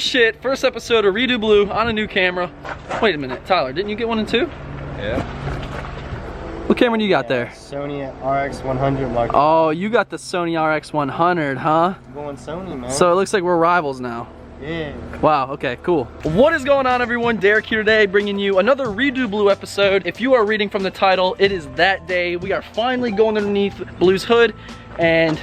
shit, first episode of Redo Blue on a new camera. Wait a minute, Tyler, didn't you get one and two? Yeah. What camera do you got there? Sony RX100 Mark. Oh, you got the Sony RX100, huh? I'm going Sony, man. So it looks like we're rivals now. Yeah. Wow, okay, cool. What is going on, everyone? Derek here today, bringing you another Redo Blue episode. If you are reading from the title, it is that day. We are finally going underneath Blue's hood, and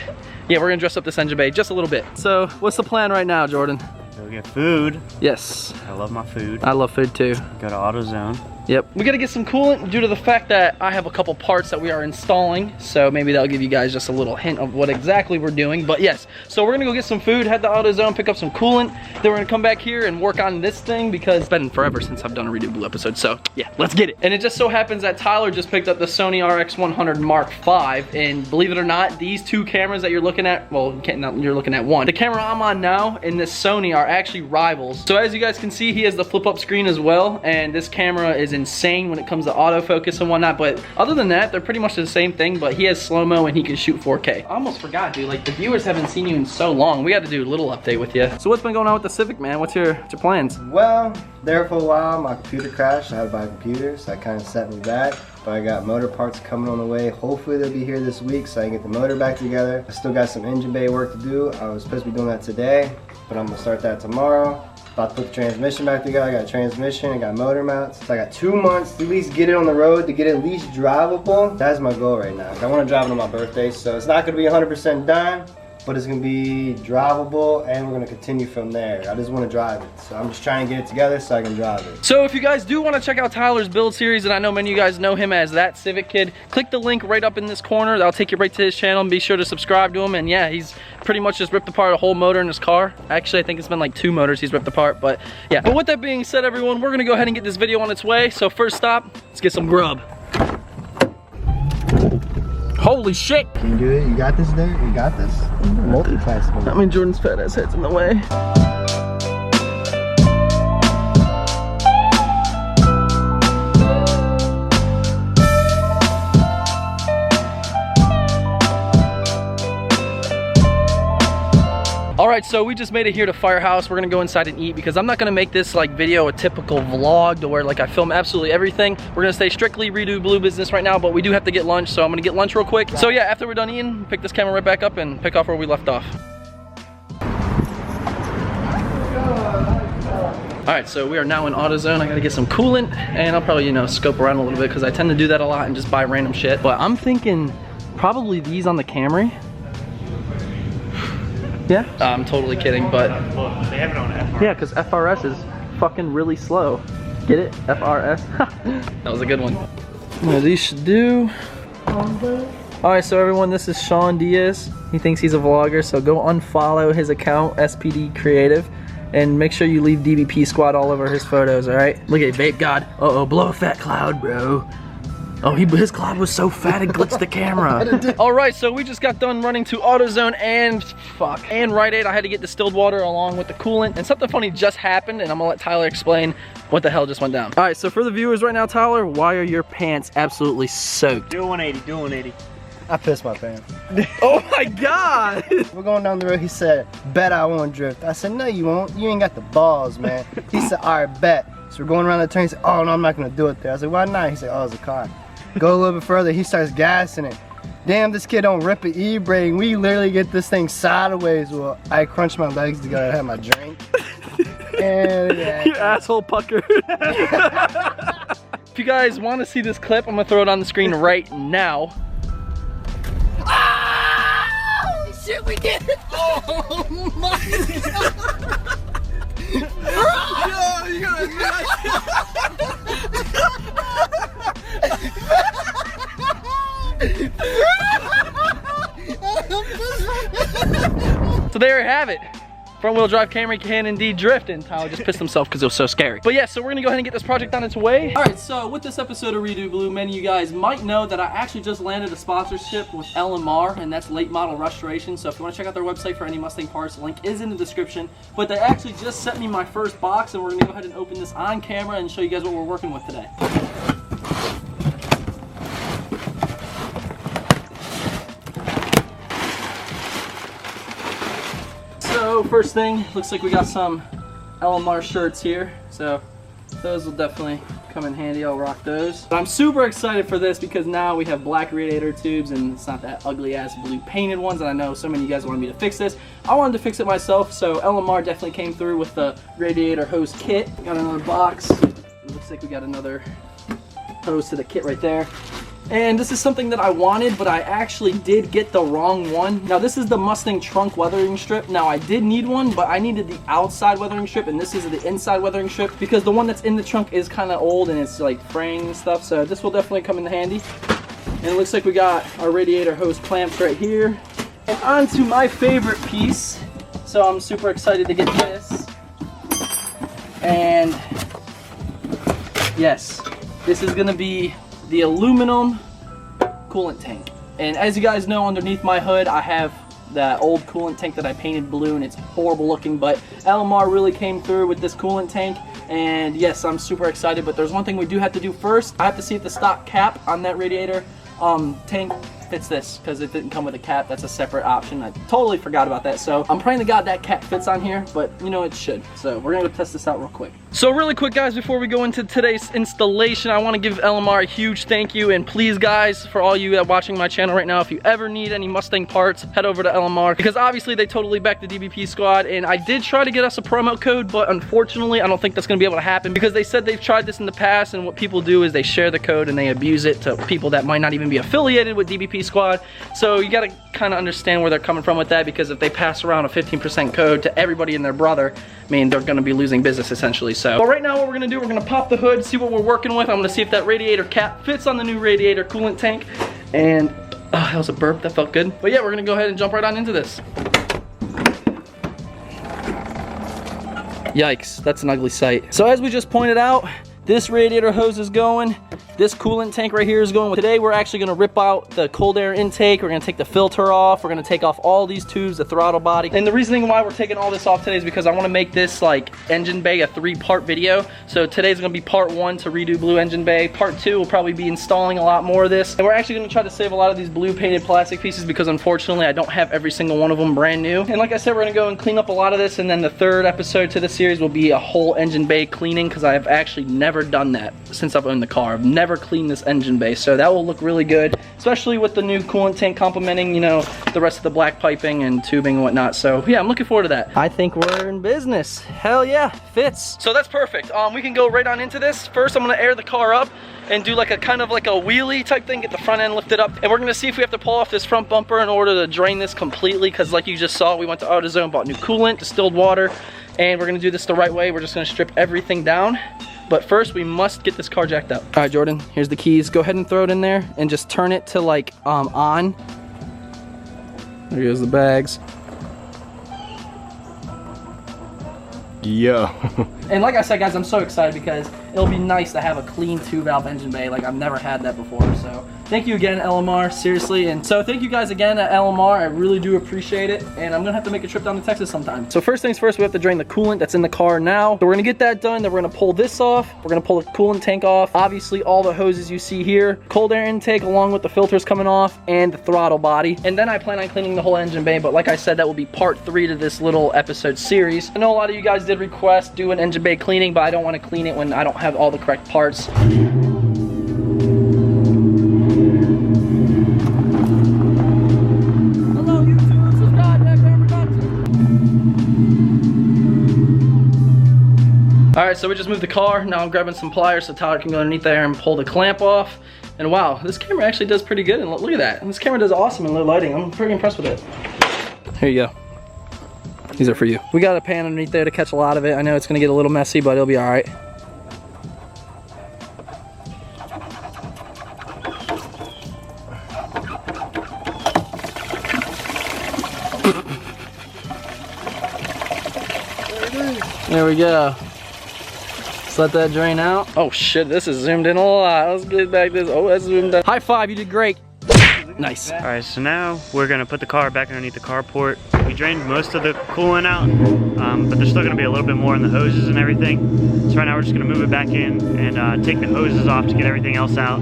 yeah, we're gonna dress up this engine bay just a little bit. So, what's the plan right now, Jordan? Go get food. Yes. I love my food. I love food too. Go to AutoZone. Yep. We gotta get some coolant due to the fact that I have a couple parts that we are installing. So maybe that'll give you guys just a little hint of what exactly we're doing. But yes, so we're gonna go get some food, head to AutoZone, pick up some coolant. Then we're gonna come back here and work on this thing because it's been forever since I've done a Redo Blue episode. So yeah, let's get it. And it just so happens that Tyler just picked up the Sony RX100 Mark V. And believe it or not, these two cameras that you're looking at, well, you're looking at one. The camera I'm on now and this Sony are actually rivals. So as you guys can see, he has the flip up screen as well. And this camera is insane when it comes to autofocus and whatnot, but other than that, they're pretty much the same thing, but he has slow-mo and he can shoot 4K. I almost forgot, dude, like the viewers haven't seen you in so long. We got to do a little update with you. So what's been going on with the Civic, man? What's your plans? Well, there for a while, my computer crashed. I had to buy a computer, so that kind of set me back. But I got motor parts coming on the way. Hopefully they'll be here this week so I can get the motor back together. I still got some engine bay work to do. I was supposed to be doing that today, but I'm gonna start that tomorrow. About to put the transmission back together. I got a transmission, I got motor mounts. So I got 2 months to at least get it on the road, to get it at least drivable. That's my goal right now. I want to drive it on my birthday, so it's not going to be 100% done, but it's going to be drivable, and we're going to continue from there. I just want to drive it, so I'm just trying to get it together so I can drive it. So if you guys do want to check out Tyler's build series, and I know many of you guys know him as That Civic Kid, click the link right up in this corner. That'll take you right to his channel, and be sure to subscribe to him. And yeah, he's pretty much just ripped apart a whole motor in his car. Actually, I think it's been like 2 motors he's ripped apart, but yeah. But with that being said, everyone, we're gonna go ahead and get this video on its way. So first stop, let's get some grub. Holy shit! Can you do it? You got this, there? You got this? Multitasking. I mean, Jordan's fat ass head's in the way. Alright, so we just made it here to Firehouse. We're gonna go inside and eat because I'm not gonna make this like video a typical vlog to where like I film absolutely everything. We're gonna stay strictly Redo Blue business right now, but we do have to get lunch, so I'm gonna get lunch real quick. So yeah, after we're done eating, pick this camera right back up and pick off where we left off. Alright, so we are now in AutoZone. I gotta get some coolant, and I'll probably, you know, scope around a little bit because I tend to do that a lot and just buy random shit. But I'm thinking probably these on the Camry. Yeah? I'm totally kidding, but They have it on FRS. yeah, because FRS is fucking really slow. Get it? FRS? That was a good one. Well, these should do. Alright, so everyone, this is Sean Diaz. He thinks he's a vlogger, so go unfollow his account, SPD Creative, and make sure you leave DBP Squad all over his photos, alright? Look at Vape God. Uh-oh, blow a fat cloud, bro. Oh, his cloud was so fat it glitched the camera. Alright, so we just got done running to AutoZone and Rite Aid. I had to get distilled water along with the coolant. And something funny just happened, and I'm gonna let Tyler explain what the hell just went down. Alright, so for the viewers right now, Tyler, why are your pants absolutely soaked? Do a 180, do a 180. I pissed my pants. Oh my god! We're going down the road, he said, bet I won't drift. I said, no you won't, you ain't got the balls, man. He said, alright, bet. So we're going around the turn, he said, oh no, I'm not gonna do it there. I said, why not? He said, oh, it's a car. Go a little bit further, he starts gassing it. Damn, this kid don't rip an e-brake. We literally get this thing sideways. Well, I crunched my legs together, I had my drink. And yeah. Your asshole pucker. If you guys want to see this clip, I'm gonna throw it on the screen right now. Holy shit, we did it! Oh my god! Yo, you So there you have it. Front wheel drive Camry can indeed drift, and Tyler just pissed himself because it was so scary. But yeah, so we're gonna go ahead and get this project on its way. All right, so with this episode of Redo Blue, many of you guys might know that I actually just landed a sponsorship with LMR, and that's Late Model Restoration. So if you wanna check out their website for any Mustang parts, the link is in the description. But they actually just sent me my first box, and we're gonna go ahead and open this on camera and show you guys what we're working with today. So first thing, looks like we got some LMR shirts here, so those will definitely come in handy. I'll rock those. But I'm super excited for this because now we have black radiator tubes and it's not that ugly ass blue painted ones, and I know so many of you guys wanted me to fix this. I wanted to fix it myself, so LMR definitely came through with the radiator hose kit. Got another box. It looks like we got another hose to the kit right there. And this is something that I wanted, but I actually did get the wrong one. Now this is the Mustang trunk weathering strip. Now I did need one, but I needed the outside weathering strip, and this is the inside weathering strip because the one that's in the trunk is kind of old and it's like fraying and stuff. So this will definitely come in handy. And it looks like we got our radiator hose clamps right here. And on to my favorite piece. So I'm super excited to get this. And yes, this is gonna be the aluminum coolant tank. And as you guys know, underneath my hood I have that old coolant tank that I painted blue and it's horrible looking, but LMR really came through with this coolant tank. And yes, I'm super excited, but there's one thing we do have to do first. I have to see if the stock cap on that radiator tank fits this, because it didn't come with a cap. That's a separate option. I totally forgot about that, so I'm praying to God that cap fits on here, but you know it should. So we're gonna go test this out real quick. So really quick guys, before we go into today's installation, I want to give LMR a huge thank you. And please guys, for all you watching my channel right now, if you ever need any Mustang parts, head over to LMR, because obviously they totally back the DBP squad. And I did try to get us a promo code, but unfortunately I don't think that's gonna be able to happen, because they said they've tried this in the past, and what people do is they share the code and they abuse it to people that might not even be affiliated with DBP squad. So you gotta kind of understand where they're coming from with that, because if they pass around a 15% code to everybody and their brother, I mean, they're gonna be losing business essentially. So, but right now what we're gonna do, we're gonna pop the hood, see what we're working with. I'm gonna see if that radiator cap fits on the new radiator coolant tank. And, oh, that was a burp, that felt good. But yeah, we're gonna go ahead and jump right on into this. Yikes, that's an ugly sight. So as we just pointed out, this radiator hose is going. This coolant tank right here is going. Today we're actually gonna rip out the cold air intake. We're gonna take the filter off. We're gonna take off all these tubes, the throttle body. And the reasoning why we're taking all this off today is because I wanna make this like engine bay a 3-part video. So today's gonna be part 1 to redo blue engine bay. Part 2 will probably be installing a lot more of this. And we're actually gonna try to save a lot of these blue painted plastic pieces, because unfortunately I don't have every single one of them brand new. And like I said, we're gonna go and clean up a lot of this, and then the 3rd episode to the series will be a whole engine bay cleaning, because I have actually never done that since I've owned the car. I've never cleaned this engine bay, so that will look really good, especially with the new coolant tank complementing, you know, the rest of the black piping and tubing and whatnot. So yeah, I'm looking forward to that. I think we're in business. Hell yeah, fits. So that's perfect. We can go right on into this. First, I'm gonna air the car up and do like a kind of like a wheelie type thing, get the front end lifted up, and we're gonna see if we have to pull off this front bumper in order to drain this completely, because like you just saw, we went to AutoZone, bought new coolant, distilled water, and we're gonna do this the right way. We're just gonna strip everything down. But first, we must get this car jacked up. All right, Jordan, here's the keys. Go ahead and throw it in there and just turn it to like on. There goes the bags. Yo. And like I said, guys, I'm so excited because it'll be nice to have a clean 2-valve engine bay. Like, I've never had that before. So thank you again, LMR, seriously. And so thank you guys again at LMR. I really do appreciate it. And I'm gonna have to make a trip down to Texas sometime. So first things first, we have to drain the coolant that's in the car now. So we're gonna get that done. Then we're gonna pull this off. We're gonna pull the coolant tank off. Obviously, all the hoses you see here, cold air intake along with the filters coming off, and the throttle body. And then I plan on cleaning the whole engine bay. But like I said, that will be part 3 to this little episode series. I know a lot of you guys did request do an engine bay cleaning, but I don't want to clean it when I don't have all the correct parts. Hello, YouTube, subscribe to DerekBaranProductions. All right, so we just moved the car. Now I'm grabbing some pliers so Tyler can go underneath there and pull the clamp off. And wow, this camera actually does pretty good. And look at that. This camera does awesome in low lighting. I'm pretty impressed with it. Here you go. These are for you. We got a pan underneath there to catch a lot of it. I know it's gonna get a little messy, but it'll be all right. There we go. Just let that drain out. Oh shit, this is zoomed in a lot. Let's get back this. Oh, that's zoomed in. High five, you did great. Nice. All right, so now we're gonna put the car back underneath the carport. We drained most of the coolant out, but there's still gonna be a little bit more in the hoses and everything. So right now we're just gonna move it back in and take the hoses off to get everything else out.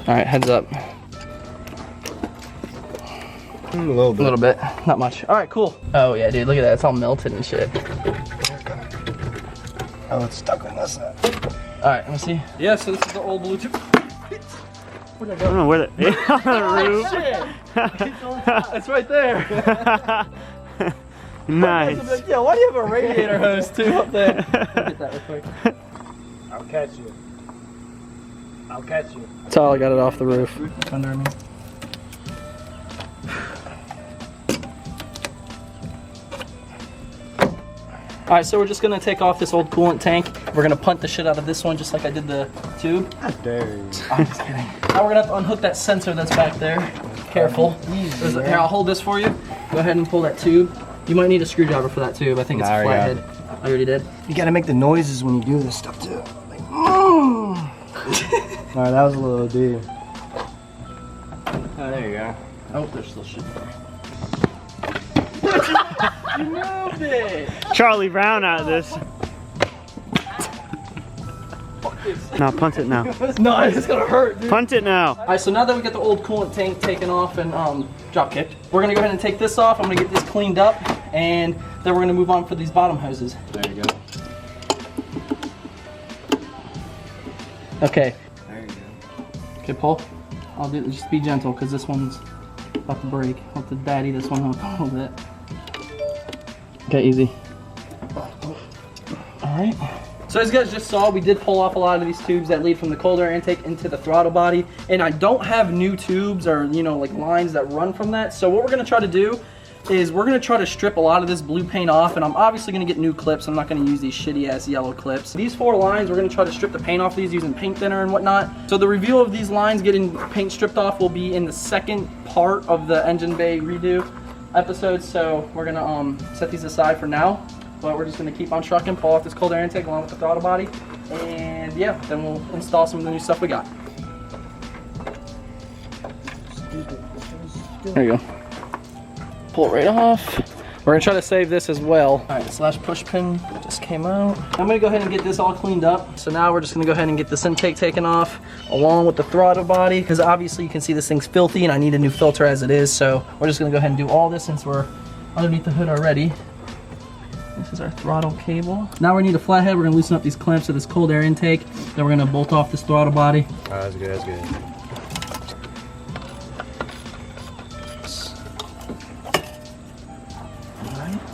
All right, heads up. A little bit. A little bit, not much. All right, cool. Oh yeah, dude, look at that. It's all melted and shit. Oh, it's stuck on this side. All right, let me see. Yeah, so this is the old Bluetooth. Where'd I I go? don't know where the roof. It's right there. Nice. Like, yo, why do you have a radiator hose too up there? Get that real quick. I'll catch you. I'll catch you. That's how I got it off the roof. Under me. All right, so we're just gonna take off this old coolant tank. We're gonna punt the shit out of this one just like I did the tube. How dare you. I'm just kidding. Now we're gonna have to unhook that sensor that's back there. Careful. Here, I'll hold this for you. Go ahead and pull that tube. You might need a screwdriver for that tube. I think it's a flathead. I already did. You gotta make the noises when you do this stuff too. Like, Alright, that was a little D. Oh, there you go. Oh, there's still shit there. You moved it! Charlie Brown out of this. Now punt it now. No, it's gonna hurt, dude. Punt it now. All right, so now that we got the old coolant tank taken off and drop kicked, we're gonna go ahead and take this off. I'm gonna get this cleaned up, and then we're gonna move on for these bottom hoses. There you go. Okay. There you go. Okay, pull. I'll do. Just be gentle, cause this one's about to break. I'll have to daddy this one up a little bit. Okay, easy. All right. So as you guys just saw, we did pull off a lot of these tubes that lead from the cold air intake into the throttle body, and I don't have new tubes or, you know, like lines that run from that. So what we're gonna try to do is we're gonna try to strip a lot of this blue paint off, and I'm obviously gonna get new clips. I'm not gonna use these shitty ass yellow clips. These 4 lines, we're gonna try to strip the paint off these using paint thinner and whatnot. So the review of these lines getting paint stripped off will be in the second part of the engine bay redo episode. So we're gonna set these aside for now. But we're just gonna keep on trucking, pull off this cold air intake along with the throttle body, and yeah, then we'll install some of the new stuff we got. There you go. Pull it right off. We're gonna try to save this as well. All right, slash push pin just came out. I'm gonna go ahead and get this all cleaned up. So now we're just gonna go ahead and get this intake taken off along with the throttle body, because obviously you can see this thing's filthy and I need a new filter as it is. So we're just gonna go ahead and do all this since we're underneath the hood already. This is our throttle cable. Now we need a flathead. We're gonna loosen up these clamps of this cold air intake. Then we're gonna bolt off this throttle body. Oh, that's good, that's good.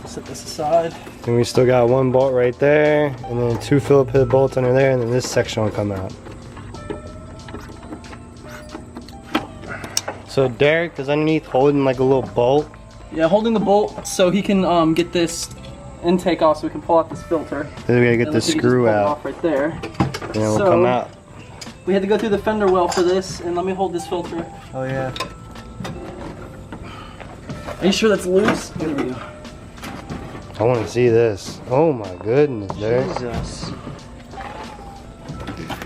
Set this aside. And we still got 1 bolt right there, and then 2 Phillip head bolts under there, and then this section will come out. So Derek is underneath holding like a little bolt. Yeah, holding the bolt so he can get this intake off so we can pull out this filter. Then we gotta get this screw out. Off right there. And then it'll come out. We had to go through the fender well for this, and let me hold this filter. Oh yeah. Are you sure that's loose? There we go. I want to see this. Oh my goodness, Derek. Jesus.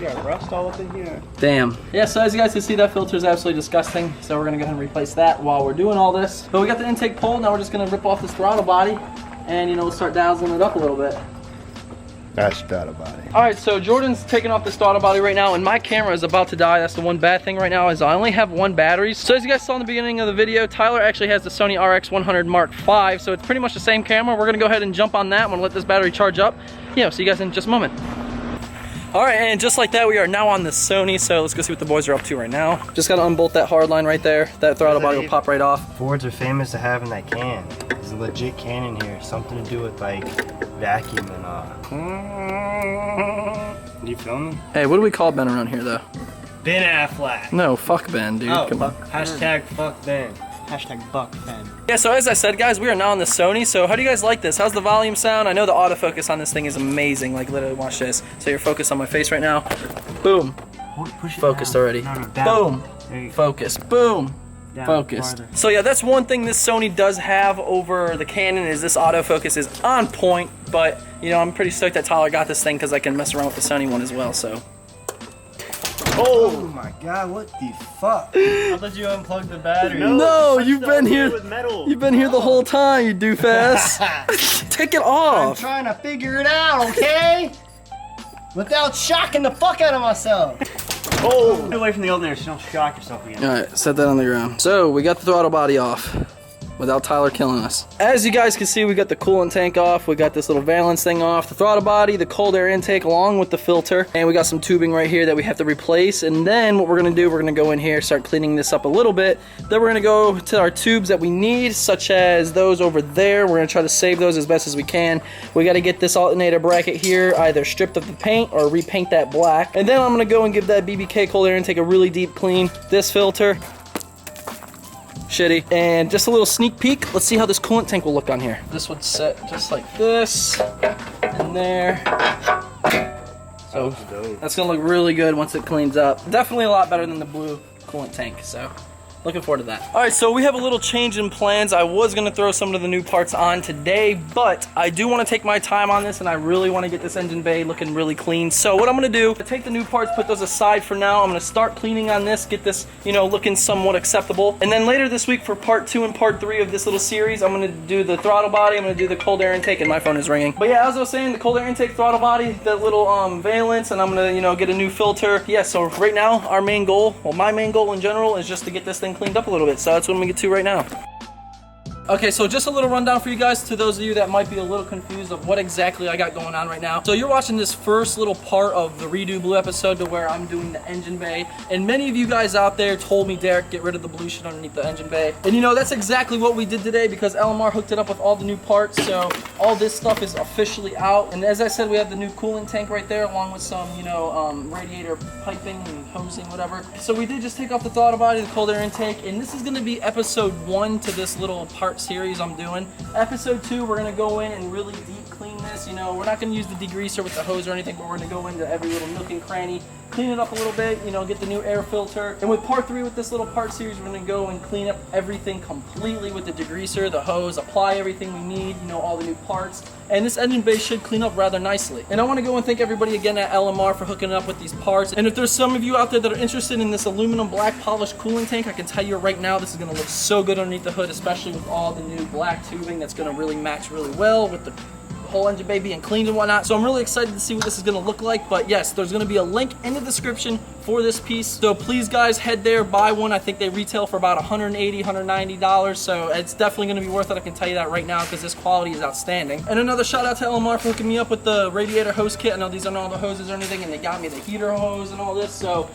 You got rust all up in here. Damn. Yeah, so as you guys can see, that filter is absolutely disgusting. So we're gonna go ahead and replace that while we're doing all this. But we got the intake pulled. Now we're just gonna rip off this throttle body, and you know, start dazzling it up a little bit. That's throttle body. All right, so Jordan's taking off this throttle body right now, and my camera is about to die. That's the one bad thing right now, is I only have 1 battery. So as you guys saw in the beginning of the video, Tyler actually has the Sony RX100 Mark V, so it's pretty much the same camera. We're gonna go ahead and jump on that. I'm gonna let this battery charge up. You know, see you guys in just a moment. All right, and just like that, we are now on the Sony, so let's go see what the boys are up to right now. Just gotta unbolt that hard line right there. That throttle body will pop right off. Fords are famous to having that can. There's a legit can in here. Something to do with like vacuum and You feel me? Hey, what do we call Ben around here though? Ben Affleck. No, fuck Ben, dude. Oh, come on. Hashtag fuck Ben. Hashtag buck Ben. Yeah, so as I said, guys, we are now on the Sony. So how do you guys like this? How's the volume sound? I know the autofocus on this thing is amazing. Like, literally, watch this. So you're focused on my face right now. Boom. Push it Focused down. already. No, down. Boom. Focus. Boom. Down, Focused. farther. So yeah, that's one thing this Sony does have over the Canon, is this autofocus is on point. But, you know, I'm pretty stoked that Tyler got this thing because I can mess around with the Sony one as well, so. Oh my god, what the fuck? I thought you unplugged the battery. No, you've been here. With metal. You've been here the whole time, you doofus. Take it I'm off. trying to figure it out, okay? Without shocking the fuck out of myself. Oh! Get away from the alternator so you don't shock yourself again. Alright, set that on the ground. So, we got the throttle body off without Tyler killing us. As you guys can see, we got the coolant tank off, we got this little valence thing off, the throttle body, the cold air intake along with the filter, and we got some tubing right here that we have to replace. And then what we're gonna do, we're gonna go in here, start cleaning this up a little bit. Then we're gonna go to our tubes that we need, such as those over there. We're gonna try to save those as best as we can. We gotta get this alternator bracket here either stripped of the paint or repaint that black. And then I'm gonna go and give that BBK cold air intake a really deep clean. This filter, shitty. And just a little sneak peek, let's see how this coolant tank will look on here. This would set just like this, in there. So that's gonna look really good once it cleans up. Definitely a lot better than the blue coolant tank, so looking forward to that. All right, so we have a little change in plans. I was gonna throw some of the new parts on today, but I do wanna take my time on this and I really wanna get this engine bay looking really clean. So what I'm gonna do, take the new parts, put those aside for now. I'm gonna start cleaning on this, get this, you know, looking somewhat acceptable. And then later this week for part 2 and part 3 of this little series, I'm gonna do the throttle body, I'm gonna do the cold air intake, and my phone is ringing. But yeah, as I was saying, the cold air intake, throttle body, the little valence, and I'm gonna, you know, get a new filter. Yeah, so right now, our main goal, well, my main goal in general is just to get this thing cleaned up a little bit. So that's what I'm gonna get to right now. Okay, so just a little rundown for you guys, to those of you that might be a little confused of what exactly I got going on right now. So you're watching this first little part of the Redo Blue episode to where I'm doing the engine bay. And many of you guys out there told me, Derek, get rid of the blue shit underneath the engine bay. And you know, that's exactly what we did today because LMR hooked it up with all the new parts. So all this stuff is officially out. And as I said, we have the new coolant tank right there along with some, you know, radiator piping and hosing, whatever. So we did just take off the throttle body, the cold air intake, and this is gonna be episode 1 to this little part series I'm doing. Episode 2, we're gonna go in and really deep clean this. You know, we're not gonna use the degreaser with the hose or anything, but we're gonna go into every little nook and cranny, clean it up a little bit, you know, get the new air filter. And with part 3 with this little part series, we're gonna go and clean up everything completely with the degreaser, the hose, apply everything we need, you know, all the new parts. And this engine bay should clean up rather nicely. And I want to go and thank everybody again at LMR for hooking up with these parts. And if there's some of you out there that are interested in this aluminum black polished coolant tank, I can tell you right now, this is going to look so good underneath the hood, especially with all the new black tubing that's going to really match really well with the whole engine bay being cleaned and whatnot. So I'm really excited to see what this is going to look like. But yes, there's going to be a link in the description for this piece. So please guys, head there, buy one. I think they retail for about $180, $190. So it's definitely going to be worth it. I can tell you that right now because this quality is outstanding. And another shout out to LMR for hooking me up with the radiator hose kit. I know these aren't all the hoses or anything, and they got me the heater hose and all this. So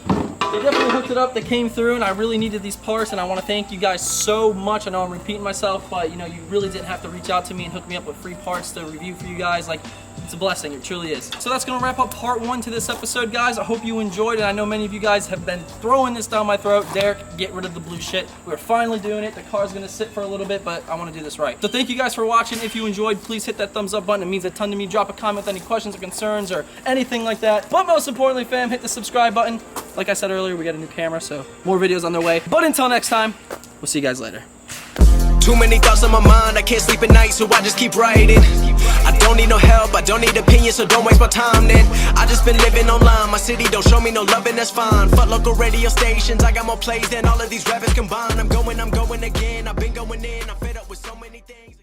they definitely hooked it up. They came through, and I really needed these parts, and I want to thank you guys so much. I know I'm repeating myself, but you know, you really didn't have to reach out to me and hook me up with free parts to review for you guys. Like, it's a blessing, it truly is. So that's gonna wrap up part 1 to this episode, guys. I hope you enjoyed it. I know many of you guys have been throwing this down my throat. Derek, get rid of the blue shit. We're finally doing it. The car's gonna sit for a little bit, but I wanna do this right. So thank you guys for watching. If you enjoyed, please hit that thumbs up button. It means a ton to me. Drop a comment with any questions or concerns or anything like that. But most importantly, fam, hit the subscribe button. Like I said earlier, we got a new camera, so more videos on their way. But until next time, we'll see you guys later. Too many thoughts on my mind, I can't sleep at night, so I just keep writing. I don't need no help, I don't need opinions, so don't waste my time then. I just been living online, my city don't show me no love and that's fine. Fuck local radio stations, I got more plays than all of these rappers combined. I'm going again, I've been going in, I'm fed up.